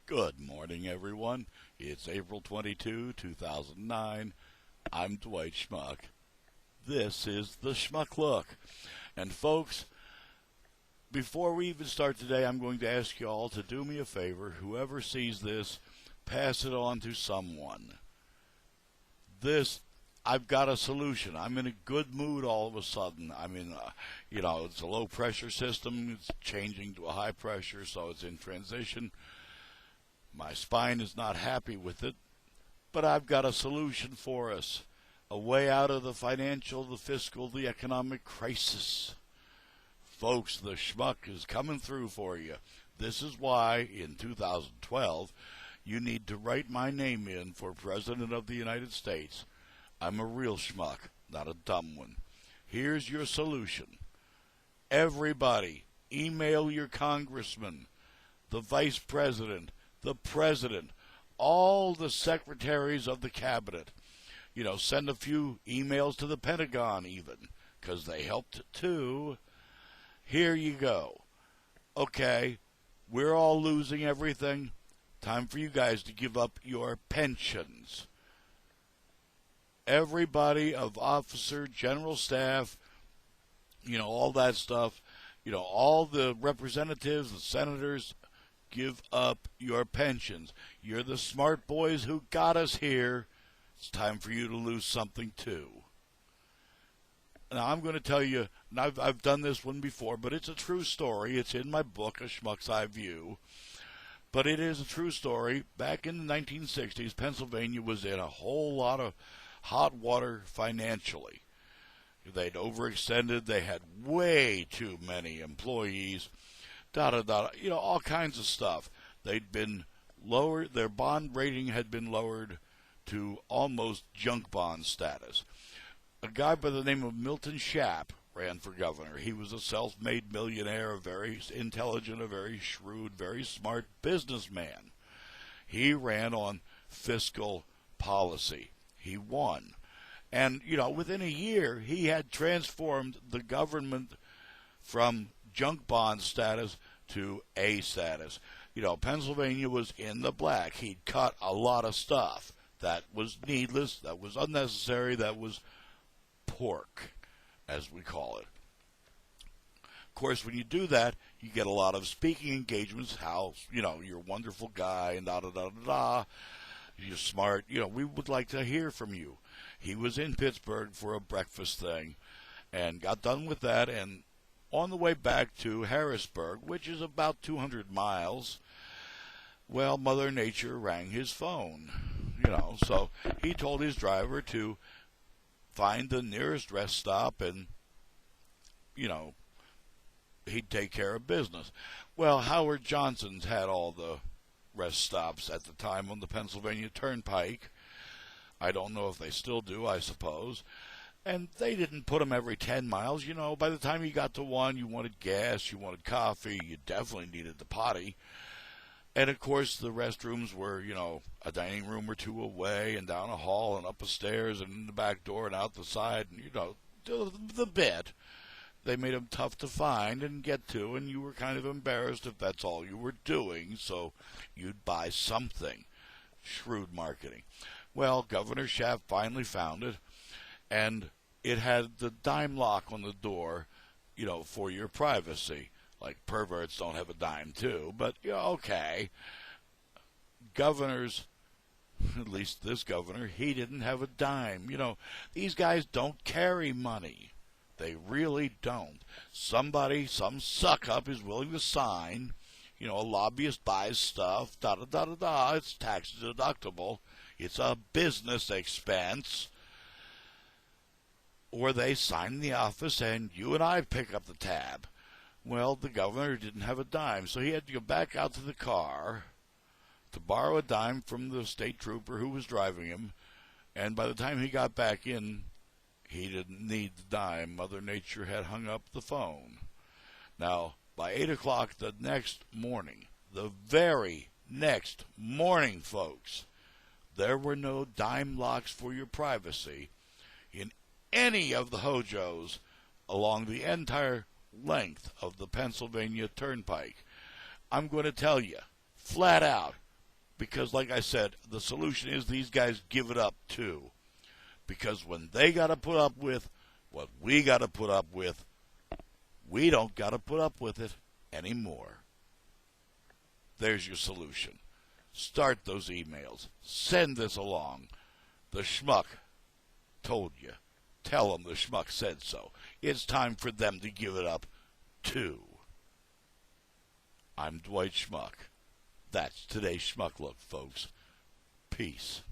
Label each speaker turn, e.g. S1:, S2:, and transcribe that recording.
S1: Good morning, everyone. It's April 22, 2009. I'm Dwight Schmuck. This is the Schmuck Look. And folks, before we even start today, I'm going to ask you all to do me a favor. Whoever sees this, pass it on to someone. I've got a solution. I'm in a good mood all of a sudden. It's a low pressure system. It's changing to a high pressure, so it's in transition. My spine is not happy with it, but I've got a solution for us. A way out of the financial, the fiscal, the economic crisis. Folks, the schmuck is coming through for you. This is why, in 2012, you need to write my name in for President of the United States. I'm a real schmuck, not a dumb one. Here's your solution. Everybody, email your congressman, the vice president, the president, all the secretaries of the cabinet. Send a few emails to the Pentagon even, because they helped too. Here you go. Okay, we're all losing everything. Time for you guys to give up your pensions. Everybody of officer, general staff, all that stuff, all the representatives, the senators, give up your pensions. You're the smart boys who got us here. It's time for you to lose something too. Now, I'm going to tell you, and I've done this one before, but it's a true story. It's in my book, A Schmuck's Eye View. But it is a true story. Back in the 1960s, Pennsylvania was in a whole lot of hot water financially. They'd overextended. They had way too many employees. All kinds of stuff. They'd been lowered. Their bond rating had been lowered to almost junk bond status. A guy by the name of Milton Shapp ran for governor. He was a self-made millionaire, a very intelligent, a very shrewd, very smart businessman. He ran on fiscal policy. He won. And, within a year, he had transformed the government from junk bond status to A status. Pennsylvania was in the black. He'd cut a lot of stuff that was needless, that was unnecessary, that was pork, as we call it. Of course, when you do that, you get a lot of speaking engagements, how, you're a wonderful guy, and da-da-da-da-da, you're smart, we would like to hear from you. He was in Pittsburgh for a breakfast thing, and got done with that, and on the way back to Harrisburg, which is about 200 miles, well, Mother Nature rang his phone, so he told his driver to find the nearest rest stop and, he'd take care of business. Well, Howard Johnson's had all the rest stops at the time on the Pennsylvania Turnpike. I don't know if they still do, I suppose. And they didn't put them every 10 miles. By the time you got to one, you wanted gas, you wanted coffee, you definitely needed the potty. And, of course, the restrooms were, a dining room or two away and down a hall and up a stairs and in the back door and out the side. And, the bit. They made them tough to find and get to, and you were kind of embarrassed if that's all you were doing, so you'd buy something. Shrewd marketing. Well, Governor Shapp finally found it, and it had the dime lock on the door, for your privacy. Like perverts don't have a dime too, but okay. Governors, at least this governor, he didn't have a dime. These guys don't carry money. They really don't. Some suck-up is willing to sign. A lobbyist buys stuff, da-da-da-da-da, it's tax deductible. It's a business expense. Or they sign in the office and you and I pick up the tab. Well, the governor didn't have a dime, so he had to go back out to the car to borrow a dime from the state trooper who was driving him. And by the time he got back in, he didn't need the dime. Mother Nature had hung up the phone. Now, by 8 o'clock the next morning, the very next morning, folks, there were no dime locks for your privacy in any of the hojos along the entire length of the Pennsylvania Turnpike. I'm going to tell you, flat out, Because, like I said, the solution is these guys give it up too. Because when they got to put up with what we got to put up with, we don't got to put up with it anymore. There's your solution. Start those emails. Send this along. The schmuck told you. Tell them the schmuck said so. It's time for them to give it up too. I'm Dwight Schmuck. That's today's Schmuck Look, folks. Peace.